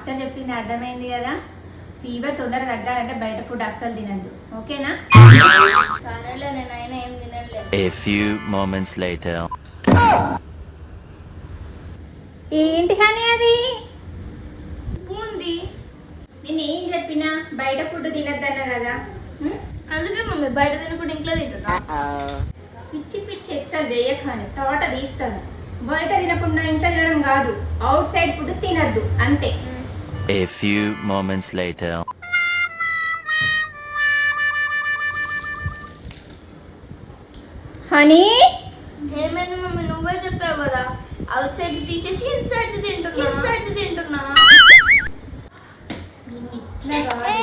Doctor చెప్పింది అర్థమైంది కదా. ఫీవర్ తొందర తగ్గాలంటే బయట ఫుడ్ అస్సలు తినద్దు, ఓకేనా? సరేలే, నేనైనా ఏం తినలే. A few moments later. ఏంటి కానీ అది బూంది. నేను ఏం చెప్పినా బయట ఫుడ్ తినద్దన్నా కదా. అందుకే మమ్మీ బయట తినకుండా ఇంట్లో తింటున్నా. పిచ్చి పిచ్చి ఎక్స్ట్రా చేయకని తోట తీస్తాను. బయట తినకుండా ఇంట్లో తినడం కాదు, అవుట్ సైడ్ ఫుడ్ తినద్దు అంతే. A few moments later. Honey, ఏమైంది మమ్మీ? నువ్వే చెప్పావు కదా, అవుట్ సైడ్ తీసేసి ఇన్సైడ్ తింటున్నా. ఇన్సైడ్ తింటున్నా. ఇట్లా కాదు,